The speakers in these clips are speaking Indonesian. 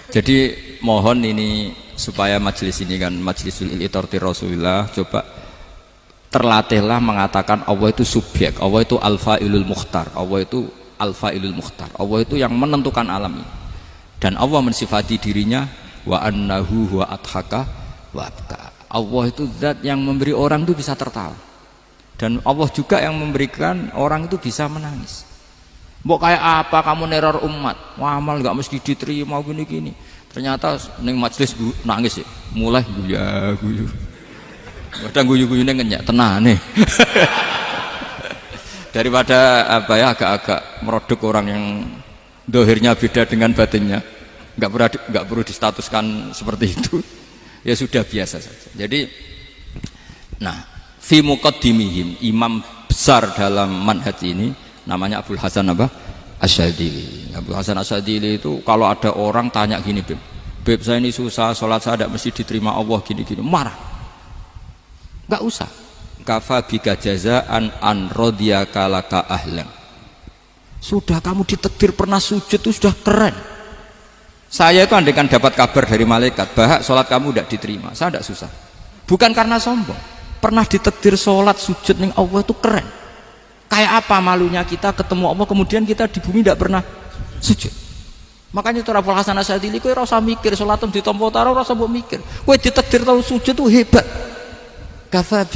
Jadi mohon ini supaya majelis ini kan majlisul iltorti Rasulullah, coba terlatihlah mengatakan Allah itu subjek, Allah itu al-fa'ilul mukhtar, Allah itu al-fa'ilul mukhtar, Allah itu yang menentukan alam ini. Dan Allah mensifati dirinya wa annahu huwa adhaka wa abka. Allah itu zat yang memberi orang itu bisa tertawa. Dan Allah juga yang memberikan orang itu bisa menangis. Mbok kayak apa kamu neror umat, wah, amal nggak mesti diterima gini-gini. Ternyata neng majelis nangis ya, mulai guyu. Kadang guyu-guyune ngenyak tenane. Daripada apa ya agak-agak merodok orang yang dohirnya beda dengan batinnya, nggak perlu distatuskan seperti itu. Ya sudah biasa saja. Jadi, nah, fi muqaddimihim, imam besar dalam manhaj ini namanya Abul Hasan apa? Asyadzili. Abul Hasan Asyadzili itu kalau ada orang tanya gini, Beb saya ini susah, sholat saya tidak mesti diterima Allah gini-gini, marah. Nggak usah. Kafa bika jazaan an radiyaka laka ahlan. Sudah kamu ditakdir pernah sujud itu sudah keren. Saya itu andaikan dapat kabar dari malaikat bahwa sholat kamu tidak diterima, saya tidak susah. Bukan karena sombong. Pernah ditakdir sholat sujud ning Allah itu keren. Kayak apa malunya kita ketemu Allah kemudian kita di bumi tidak pernah sujud. Makanya itu Abul Hasan Asyadzili kowe ora usah mikir salatem ditampa ora usah mbok mikir. Kowe ditakdir tau sujud itu hebat. Kafa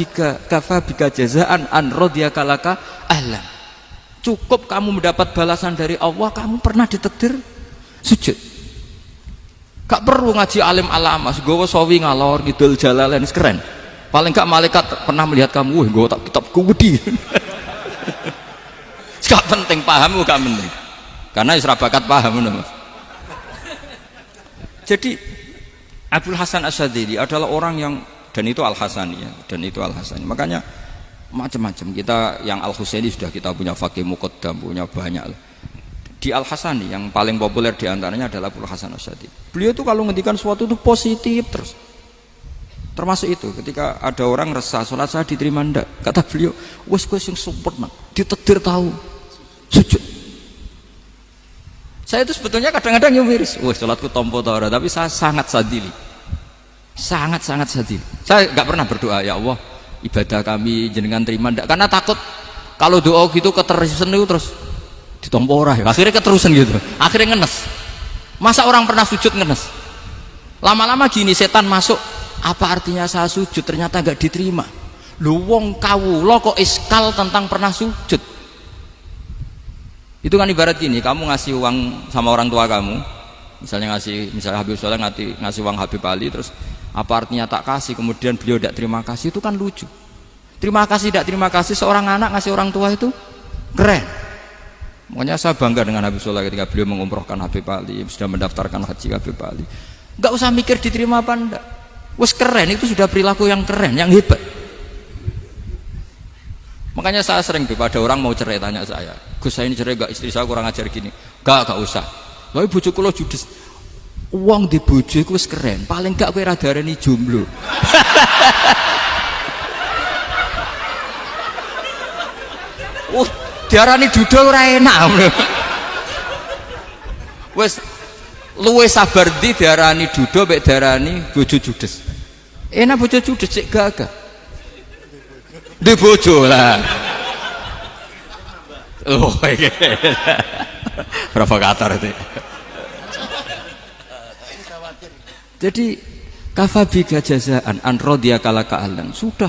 bika jazaan an radiyaka laka ahlan. Cukup kamu mendapat balasan dari Allah, kamu pernah ditakdir sujud. Gak perlu ngaji alim alama, gowo sawi ngalor ngidul jalalain keren. Paling gak malaikat pernah melihat kamu, wah gowo tak kitab kuwedi. Gak penting paham, gak penting. Karena isra bakat paham Mas. Jadi Abul Hasan Asyadzili adalah orang yang, dan itu Al-Hasani ya, dan itu Al-Hasani. Makanya macam-macam kita yang Al-Husaini sudah kita punya Faqih Muqaddam, punya banyak. Di Al-Hasani yang paling populer diantaranya adalah Abul Hasan Asyadzili. Beliau itu kalau ngendikan sesuatu itu positif terus. Termasuk itu ketika ada orang resah sholat saya diterima ndak, kata beliau wes sing sempurna ditakdir tahu sujud. Saya itu sebetulnya kadang-kadang miris, wes sholatku tompo ora, tapi saya sangat sadili, sangat sadili. Saya nggak pernah berdoa ya Allah ibadah kami jenengan terima ndak, karena takut kalau doa gitu keterusan itu terus ditompo ora, akhirnya keterusan gitu, akhirnya ngenes. Masa orang pernah sujud ngenes? Lama-lama gini setan masuk. Apa artinya saya sujud ternyata gak diterima? Lu wong kawula kok iskal tentang pernah sujud. Itu kan ibarat gini, kamu ngasih uang sama orang tua kamu, misalnya Habib Soleh ngasih uang Habib Ali, terus apa artinya tak kasih, kemudian beliau tidak terima kasih, itu kan lucu. Terima kasih tidak terima kasih, seorang anak ngasih orang tua itu keren. Makanya saya bangga dengan Habib Soleh ketika beliau mengumrohkan Habib Ali, sudah mendaftarkan haji Habib Ali. Gak usah mikir diterima apa enggak. Wes keren, itu sudah perilaku yang keren, yang hebat. Makanya saya sering pada orang mau cerai tanya saya, Gus saya ini cerai gak, istri saya kurang ajar gini. Gak usah. Tapi bojo kula judes. Uang di bojo iku wis keren, paling gak kowe ra darani jomblo. Oh, diarani duda ora enak. Wes luwe sabar di diarani duda mek diarani bojo judes. Enak bojo judes cek gagah. Di bojo lah. Oh, provokator itu. Jadi kafabika jazaan an radiyaka laka ahlan, sudah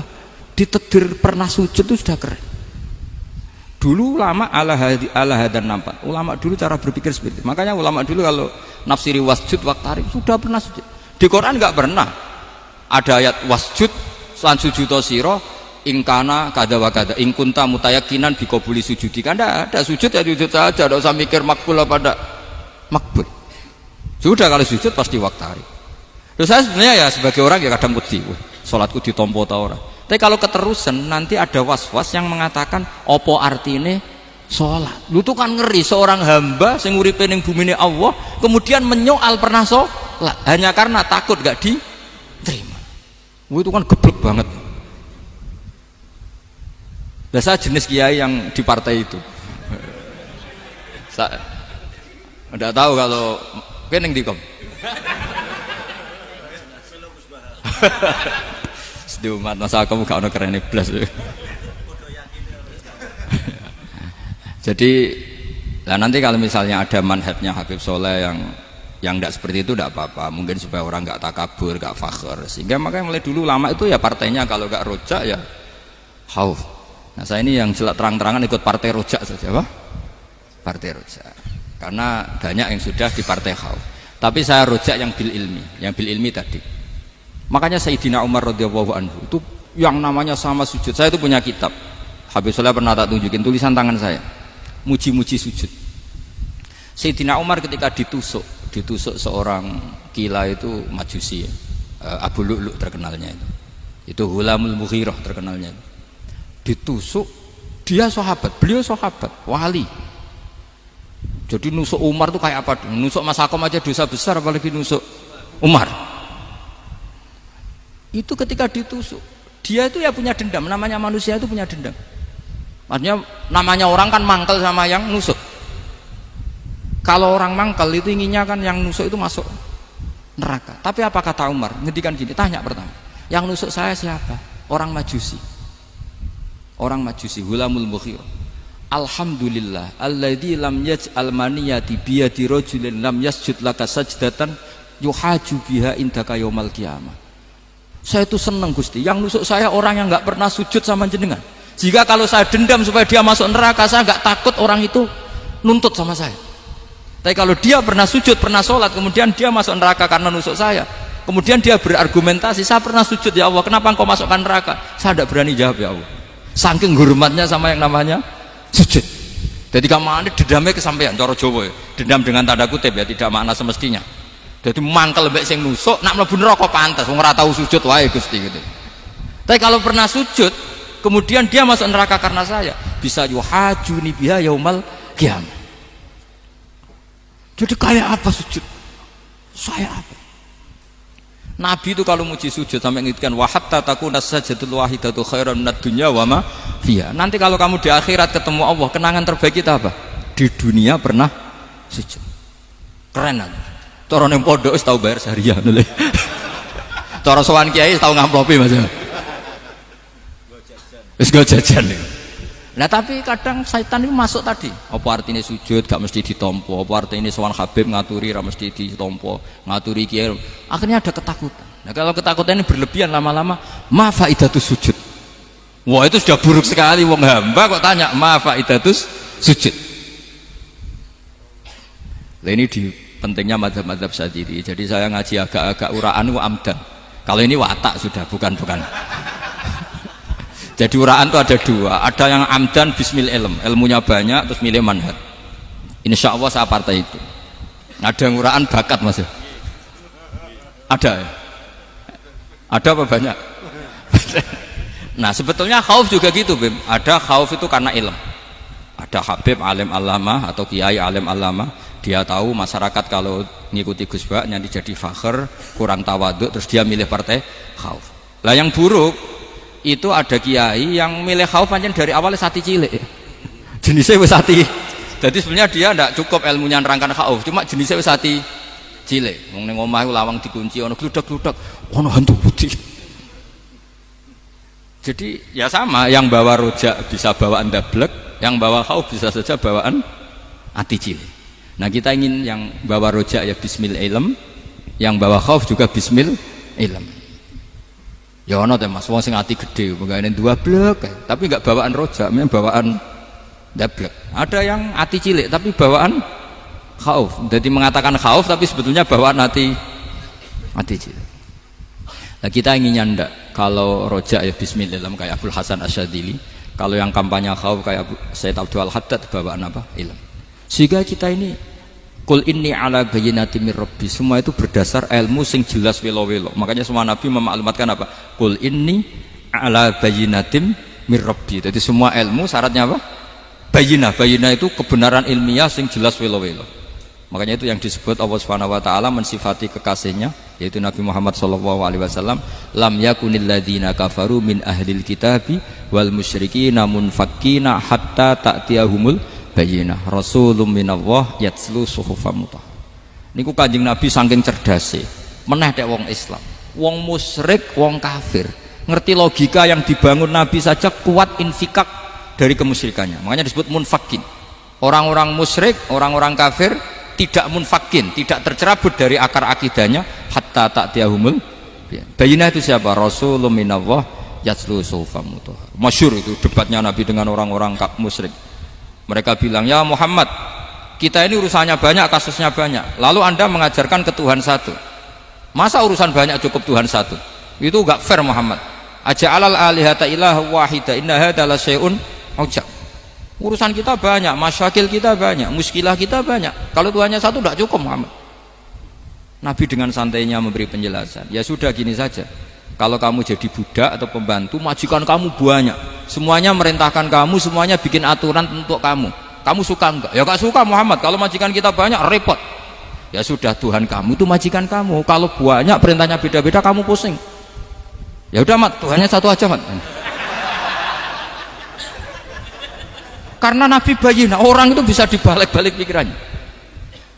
ditakdir pernah sujud itu sudah keren. Dulu ulama ala hadan nampak. Ulama dulu cara berpikir seperti itu. Makanya ulama dulu kalau nafsiri wasjud waqtarib sudah pernah sujud. Di Quran enggak pernah ada ayat wasjud lan sujudo sira ingkana kada wa kada ing kunta mutayakinan biqabuli sujudi. Kan ada sujud ya sujud saja, tidak usah mikir makbul apa tidak makbul. Sudah kalau sujud pasti waqtarib. Terus saya sebenarnya ya sebagai orang ya kadang wedi, salatku ditampa ta ora. Tapi kalau keterusan nanti ada was-was yang mengatakan opo artine sholat. Lu tuh kan ngeri seorang hamba sing uripe ning bumine Allah kemudian menyoal pernah sholat hanya karena takut gak diterima. Itu kan geblek banget. Nah, saya jenis kiai yang di partai itu. Saya enggak tahu kalau kening di kom. Sedih umat masa kamu gak ono keren blas. Jadi nah nanti kalau misalnya ada manhajnya Habib Soleh yang tidak seperti itu tidak apa-apa, mungkin supaya orang nggak takabur, nggak fakhr, sehingga makanya mulai dulu lama itu ya partainya kalau nggak rojak ya khauf. Nah saya ini yang jelas terang-terangan ikut partai rojak saja, apa? Partai rojak, karena banyak yang sudah di partai khauf. Tapi saya rojak yang bil ilmi tadi. Makanya Sayyidina Umar radhiyallahu anhu itu yang namanya sama sujud. Saya itu punya kitab, Habib Soleh pernah tak tunjukin tulisan tangan saya, muji-muji sujud. Sayyidina Umar ketika ditusuk seorang kila itu Majusi ya. Abu Lu'lu' terkenalnya itu Hulamul Mughirah terkenalnya itu. Ditusuk, dia beliau sahabat wali, jadi nusuk Umar tuh kayak apa, nusuk Mas Akom aja dosa besar apalagi nusuk Umar. Itu ketika ditusuk dia itu ya punya dendam, namanya manusia itu punya dendam, maksudnya namanya orang kan mangkel sama yang nusuk. Kalau orang mangkel itu inginnya kan yang nusuk itu masuk neraka. Tapi apa kata Umar? Ngendikan gini, tanya pertama, yang nusuk saya siapa? Orang Majusi. Orang Majusi, Hulamul Mughirah. Alhamdulillah, alladzi lam yaj'al maniyati biyadi rajulin lam yasjud laka sajdatan yuhaju biha indaka yaumal qiyamah. Saya itu senang Gusti, yang nusuk saya orang yang enggak pernah sujud sama jenengan. Jika kalau saya dendam supaya dia masuk neraka, saya enggak takut orang itu nuntut sama saya. Tapi kalau dia pernah sujud, pernah sholat, kemudian dia masuk neraka karena nusuk saya, kemudian dia berargumentasi, saya pernah sujud ya Allah, kenapa engkau masukkan neraka? Saya tidak berani jawab ya Allah, saking hormatnya sama yang namanya sujud. Jadi kamu dendamnya kesampaian, cara Jawa ya, dendam dengan tanda kutip ya, tidak makna semestinya. Jadi mangkel mbek sing nusuk, nak mlebu neraka pantas, wong ora tau sujud wae Gusti gitu. Tapi kalau pernah sujud, kemudian dia masuk neraka karena saya, bisa yuhajuni biha yaumal qiyamah. Jadi kayak apa sujud? Saya apa? Nabi itu kalau muji sujud sampai ngintikan wa hatta takuna sajdatul wahidatu khairan minad dunya wa ma fiha. Nanti kalau kamu di akhirat ketemu Allah, kenangan terbaik kita apa? Di dunia pernah sujud. Keren aja. Cara ning pondok wis tau bayar seharian lho. Cara sowan kiai tau ngamplopi Mas. Wis go jajan. Nah tapi kadang syaitan itu masuk tadi. Apa artinya sujud gak mesti ditompo, apa artinya sowan Habib ngaturi ra mesti ditompo, ngaturi kiai. Akhirnya ada ketakutan. Nah kalau ketakutan ini berlebihan lama-lama, ma faidatus sujud. Wah itu sudah buruk sekali, wong hamba kok tanya ma faidatus sujud. Nah ini di pentingnya mazhab-mazhab Syadzili. Jadi saya ngaji agak-agak uraan wa amdan. Kalau ini watak sudah, bukan. Jadi uraan itu ada dua, ada yang amdan bismil ilmunya banyak terus milih manhaj. Insya Allah saya partai itu. Ada yang uraan bakat Mas. Ada ya? Ada apa banyak? Nah sebetulnya khauf juga gitu Bim. Ada khauf itu karena ilm. Ada Habib alim alama atau kiai alim alama, dia tahu masyarakat kalau ngikuti Gus Bak nanti jadi fakhr, kurang tawaduk, terus dia milih partai khauf. Lah yang buruk itu ada kiai yang milih khauf pancen dari awalnya sati cilik. Jenisnya wis sati. Jadi sebenarnya dia tidak cukup ilmunya nerangkan khauf, cuma jenisnya wis sati cilik. Wong ning omah lawang dikunci ono gludak-gludak, ono hantu putih. Jadi ya sama, yang bawa rojak bisa bawaan dablek, yang bawa khauf bisa saja bawaan ati cilik. Nah kita ingin yang bawa rojak ya bismil ilm, yang bawa khauf juga bismil ilm. Ya ono teh Mas, wong sing ati gede, pegawene dua blek, tapi enggak bawaan rojak, memang bawaan dablek. Ada yang ati cilik tapi bawaan khauf. Jadi mengatakan khauf tapi sebetulnya bawaan ati cilik. Nah kita inginnya ndak, kalau rojak ya bismillah kayak Abdul Hasan Asyadzili, kalau yang kampanye khauf kayak Sayyid Abdul Haddad bawaan apa? Ilm. Sehingga kita ini Qul inni ala bayyinatin mir rabbi, semua itu berdasar ilmu sing jelas welo-welo. Makanya semua nabi memaklumatkan apa? Qul inni ala bayyinatin mir rabbi. Jadi semua ilmu syaratnya apa? Bayyinah. Bayyinah itu kebenaran ilmiah sing jelas welo-welo. Makanya itu yang disebut Allah Subhanahu wa taala mensifati kekasihnya yaitu Nabi Muhammad sallallahu alaihi wasallam, lam yakunil ladzina kafaru min ahlil kitabi wal musyrikina munfakkina hatta ta'tiyahumul bayyinah rasulun minallah yatslu suhufan mutahharah. Niku Kanjeng Nabi saking cerdase, meneh dek wong Islam, wong musyrik, wong kafir, ngerti logika yang dibangun Nabi saja kuat infikak dari kemusyrikannya. Makanya disebut munfakin. Orang-orang musyrik, orang-orang kafir tidak munfakin, tidak tercerabut dari akar akidahnya hatta ta'tiyahumul bayyinah. Itu siapa? Rasulun minallah yatlu suhufan mutahhar. Masyhur itu debatnya Nabi dengan orang-orang musyrik. Mereka bilang, ya Muhammad, kita ini urusannya banyak, kasusnya banyak, lalu anda mengajarkan ke Tuhan satu, masa urusan banyak cukup Tuhan satu? Itu gak fair Muhammad. Aja'alal alihata ilaha wahida inna hadza la syai'un ujab. Urusan kita banyak, masyakil kita banyak, muskilah kita banyak, kalau Tuhannya satu tidak cukup Muhammad. Nabi dengan santainya memberi penjelasan, ya sudah gini saja, kalau kamu jadi budak atau pembantu, majikan kamu banyak, semuanya merintahkan kamu, semuanya bikin aturan untuk kamu suka enggak? Ya gak suka Muhammad, kalau majikan kita banyak repot. Ya sudah, Tuhan kamu itu majikan kamu, kalau banyak perintahnya beda-beda kamu pusing. Ya udah Mat, Tuhannya satu aja Mat. Karena Nabi bayyinah, orang itu bisa dibalik-balik pikirannya.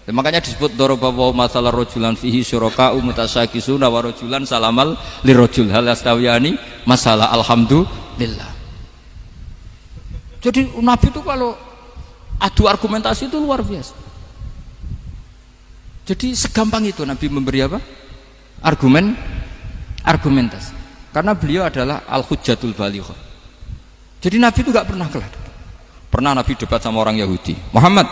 Ya, makanya disebut darabahu masalah rajulan fihi syuraka'u mutasyakisuna wa rajulan salamal lirajul hal yastawiyani masalah alhamdulillah. Jadi Nabi itu kalau adu argumentasi itu luar biasa. Jadi segampang itu Nabi memberi apa? Argumentasi. Karena beliau adalah al-hujjatul balighah. Jadi Nabi itu gak pernah kalah. Pernah Nabi debat sama orang Yahudi, Muhammad,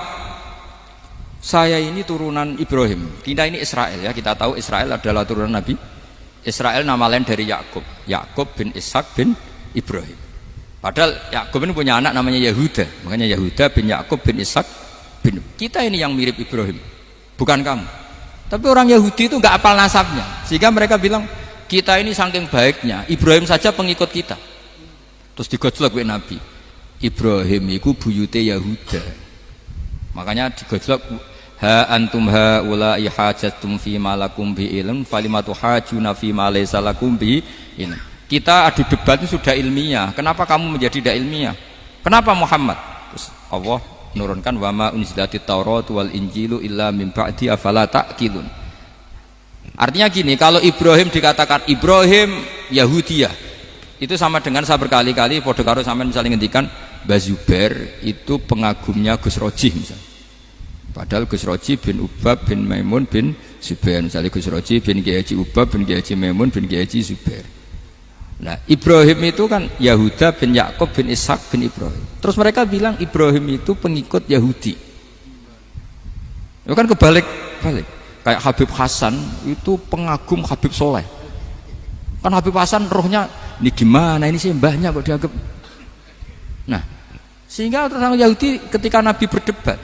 saya ini turunan Ibrahim, kita ini Israel ya, kita tahu Israel adalah turunan Nabi Israel, nama lain dari Yakub, Yakub bin Ishak bin Ibrahim. Padahal Yakub ini punya anak namanya Yahuda, makanya Yahuda bin Yakub bin Ishak bin. Kita ini yang mirip Ibrahim, bukan kamu. Tapi orang Yahudi itu nggak apal nasabnya, sehingga mereka bilang kita ini saking baiknya Ibrahim saja pengikut kita. Terus digojlok oleh Nabi, Ibrahim itu buyute Yahuda, makanya digojlok, ha antum ha ulai hajatum fi malakum bi ilm falimatu hajuna fi ma laysa lakum bi ilm. Kita adu debat itu sudah ilmiah, kenapa kamu menjadi tidak ilmiah? Kenapa Muhammad? Terus Allah menurunkan wa ma unzilatit taurat wal injilu illa min ba'di afala ta'qilun. Artinya gini, kalau Ibrahim dikatakan Ibrahim Yahudiyah, itu sama dengan saya berkali-kali podo karo sampean misalnya ngendikan Mbah Zubair itu pengagumnya Gus Roji misalnya. Padahal Gus Roji bin Ubab bin Maimun bin Zubair, misalnya Gus Roji bin Kiai Haji Ubab bin Kiai Haji Maimun bin Kiai Haji Zubair. Nah Ibrahim itu kan Yahuda bin Yakub bin Ishak bin Ibrahim. Terus mereka bilang Ibrahim itu pengikut Yahudi. Itu kan kebalik-balik. Kayak Habib Hasan itu pengagum Habib Soleh. Kan Habib Hasan rohnya ini gimana, ini sih mbahnya kok dianggap. Nah sehingga orang Yahudi ketika Nabi berdebat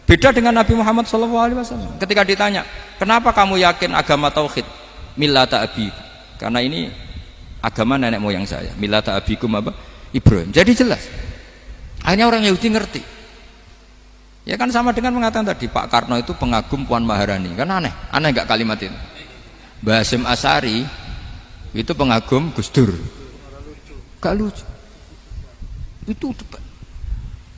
beda dengan Nabi Muhammad SAW. Ketika ditanya, kenapa kamu yakin agama tauhid? Millata abi, karena ini agama nenek moyang saya. Millata abikum apa? Ibrahim. Jadi jelas. Akhirnya orang Yahudi ngerti. Ya kan sama dengan mengatakan tadi Pak Karno itu pengagum Puan Maharani. Kan aneh nggak kalimat itu? Mbah Hasyim Asy'ari itu pengagum Gus Dur. Gak lucu. Itu debat.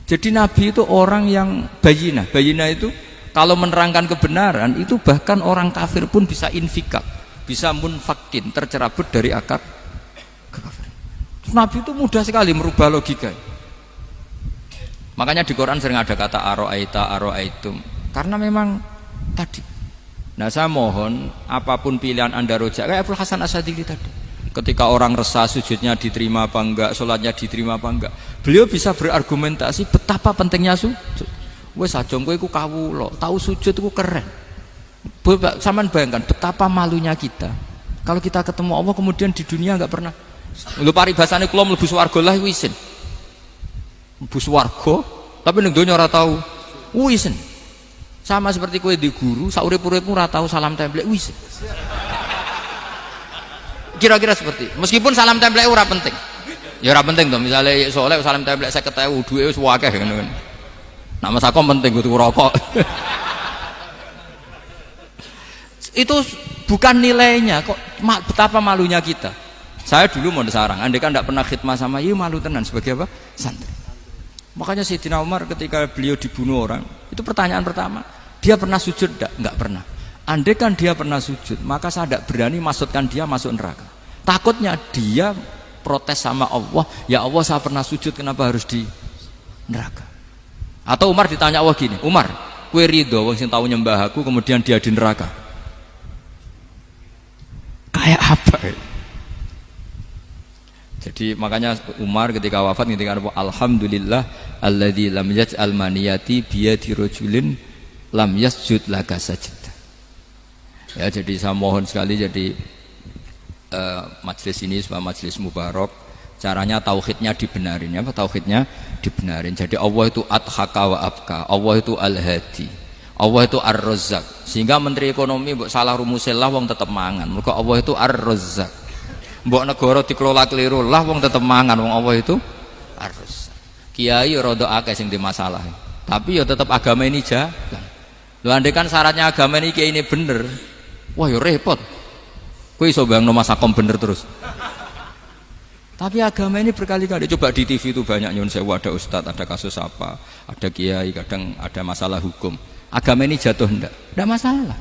Jadi Nabi itu orang yang bayyinah. Bayyinah itu kalau menerangkan kebenaran itu bahkan orang kafir pun bisa infikak, bisa munfakin, tercerabut dari akar kekafiran. Nabi itu mudah sekali merubah logika. Makanya di Quran sering ada kata aro'aitum, karena memang tadi. Nah saya mohon apapun pilihan anda rojak kayak Abdul Hasan Asy'adili tadi. Ketika orang resah sujudnya diterima apa enggak, sholatnya diterima apa enggak, beliau bisa berargumentasi betapa pentingnya sujud. Wes aja kowe iku kawula, tahu sujud itu keren. Saman bayangkan betapa malunya kita kalau kita ketemu Allah kemudian di dunia enggak pernah. Lho paribasane kula mlebu swarga lah isin. Mlebu swarga tapi ning donya ora tahu isin. Sama seperti kowe di guru saurip-uripmu ora tahu salam templek isin. Kira-kira seperti meskipun salam template ora penting ya ora penting tuh, misalnya soleh salam template 50.000 duwe wis akeh ngono kan nama sakom penting kudu rokok. Itu bukan nilainya kok, betapa malunya kita. Saya dulu mau sarang andai kan tidak pernah khidmah sama iya malu tenan sebagai apa? Santri. Makanya Sayyidina Umar ketika beliau dibunuh orang itu pertanyaan pertama, dia pernah sujud enggak? Enggak pernah. Andai kan dia pernah sujud, maka saya tidak berani maksudkan dia masuk neraka. Takutnya dia protes sama Allah, ya Allah saya pernah sujud, kenapa harus di neraka? Atau Umar ditanya Allah gini, Umar, kue ridho wong sing tahu nyembah aku kemudian dia di neraka? Kayak apa? Jadi makanya Umar ketika wafat ketika alhamdulillah alladzi lam yaj'al maniyati biyadi rajulin lam yasjud laka sajda. Ya, jadi saya mohon sekali jadi majelis ini sebuah majelis mubarak, caranya tauhidnya dibenarin, ya, tauhidnya dibenarin. Jadi Allah itu adhaka wa abka, Allah itu al-hadi, Allah itu ar-razzaq. Sehingga menteri ekonomi mbok salah rumusillah wong tetep mangan. Mergo Allah itu ar-razzaq. Mbok negara dikelola keliru lah wong tetep mangan, wong Allah itu ar-razzaq. Kiai rada akeh sing di masalah. Tapi ya tetep agama ini jalan. Lho andai kan syaratnya agama ini kiai ini bener, wah ya repot. Kowe iso bayangno masakom bener terus. Tapi agama ini berkali-kali coba di TV itu banyak nyun sewu, ada ustadz, ada kasus apa, ada kiai, kadang ada masalah hukum. Agama ini jatuh enggak masalah.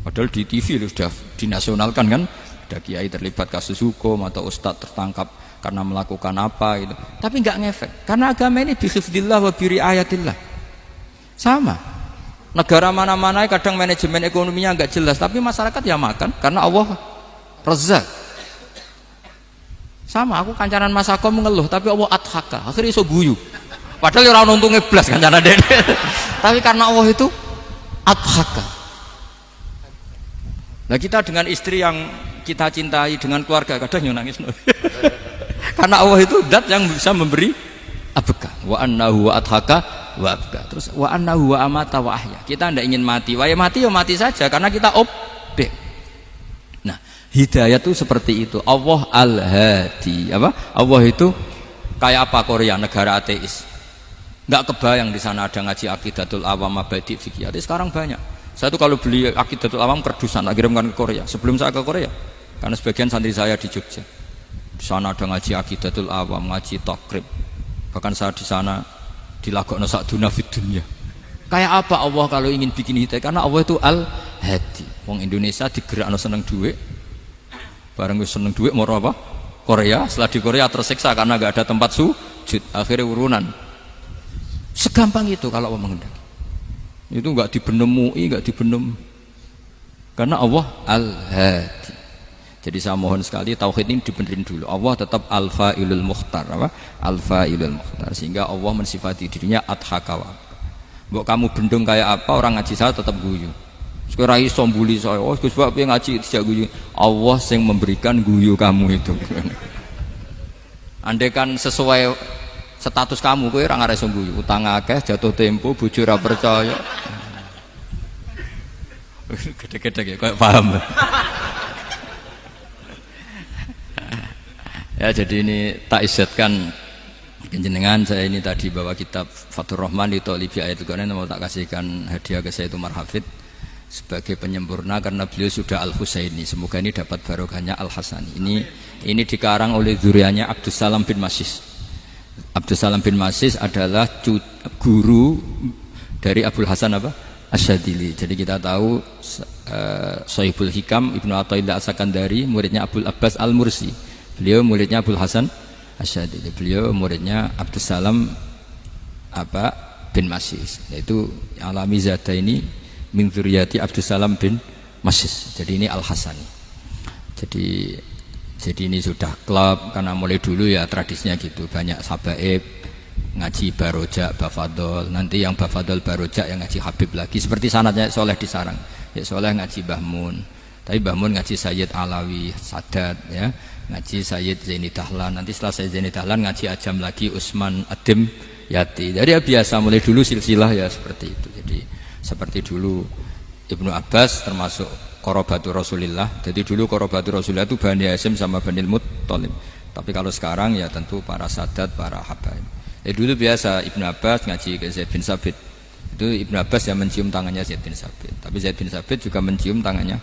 Padahal di TV itu sudah dinasionalkan kan, ada kiai terlibat kasus hukum atau ustadz tertangkap karena melakukan apa gitu. Tapi enggak ngefek karena agama ini bihifdillah wa biriayatillah. Sama. Negara mana-mana kadang manajemen ekonominya enggak jelas, tapi masyarakat ya makan karena Allah Razzaq. Sama, aku kancanan Masako mengeluh, tapi Allah adhaka, akhirnya iso guyu. Padahal orang untungnya blas kancanan dene. Tapi karena Allah itu adhaka. Nah kita dengan istri yang kita cintai, dengan keluarga kadang yang nangis. Karena Allah itu zat yang bisa memberi abka. Wa annahu wa adhaka wa abka. Terus wa annahu wa amata wa ahya. Kita tidak ingin mati, wah ya mati saja karena kita objek. Nah, hidayah itu seperti itu. Allah al-hadi. Apa? Allah itu kayak apa Korea, negara ateis. Enggak kebayang di sana ada ngaji Aqidatul Awam Mabadi Fikih. Sekarang banyak. Saya tuh kalau beli Aqidatul Awam kerdusan, tak kirimkan ke Korea. Sebelum saya ke Korea, karena sebagian santri saya di Jogja. Di sana ada ngaji Aqidatul Awam, ngaji takrib. Bahkan saya di sana dilakokno sakduna fid dunya. Kayak apa Allah kalau ingin bikin hidayah? Karena Allah itu al-hadi. Wong Indonesia digerakno seneng duit. Bareng wis seneng duit mau apa? Korea. Setelah di Korea tersiksa karena enggak ada tempat sujud. Akhirnya urunan. Segampang itu kalau Allah menghendaki. Itu enggak dibenem MUI, enggak dibenem. Karena Allah al-hadi. Jadi saya mohon sekali tauhid ini dibenerin dulu. Allah tetap al-fa'ilul mukhtar, apa? Al-fa'ilul mukhtar, sehingga Allah mensifati dirinya adhaka wa. Mbok kamu bendung kayak apa, orang ngaji saya tetap guyu. Sekarang iso mbuli saya, oh Gus Bab piye ngaji tidak guyu. Allah yang memberikan guyu kamu itu. Andai kan sesuai status kamu, kowe ora ngarep guyu. Utang akeh, jatuh tempo, bojo ora percaya. Gede-gede ya, kayak paham. Ya, jadi ini tak isyatkan jenengan, saya ini tadi bawa kitab Fathur Rahman di Thalibi Ayatul Quran, mau tak kasihkan hadiah ke saya itu Marhafid sebagai penyempurna karena beliau sudah Al-Husaini. Semoga ini dapat barokahnya Al-Hasani. Ini dikarang oleh zurianya Abdus Salam bin Masis. Abdus Salam bin Masis adalah guru dari Abul Hasan apa? Asyadili. Jadi kita tahu Sohibul Hikam Ibnu Athaillah As-Sakandari muridnya Abul Abbas Al-Mursi. Beliau muridnya Abul Hasan Asyadili. Beliau muridnya Abdus Salam bin Masis. Yaitu alami zada ini min dzurriyyati Abdus Salam bin Masis. Jadi ini Al-Hasani. Jadi ini sudah klub karena mulai dulu ya tradisinya gitu. Banyak sabaib ngaji barojak, bafadol. Nanti yang bafadol barojak yang ngaji Habib lagi. Seperti sanadnya Soleh di Sarang. Ya Soleh ngaji Mbah Mun. Tapi Mbah Mun ngaji Sayyid Alawi Sadat ya. Ngaji Sayyid Zaini Dahlan, nanti setelah Sayyid Zaini Dahlan ngaji Ajam lagi Usman Adim Yati. Jadi ya biasa mulai dulu silsilah ya seperti itu. Jadi seperti dulu Ibnu Abbas termasuk Qorobatul Rasulillah. Jadi dulu Qorobatul Rasulillah itu Bani Hasyim sama Bani Muttalib. Tapi kalau sekarang ya tentu para sadat, para habaib. Dulu biasa Ibnu Abbas ngaji ke Zaid bin Sabit. Itu Ibnu Abbas yang mencium tangannya Zaid bin Sabit. Tapi Zaid bin Sabit juga mencium tangannya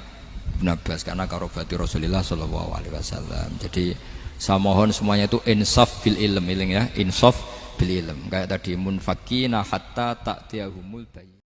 Ibnu Abbas karena karobati Rasulullah Shallallahu Alaihi Wasallam. Jadi saya mohon semuanya itu insaf bil ilm, ya, insaf bil ilm. Kayak tadi munfakina hatta ta'tiyahumul bayyin.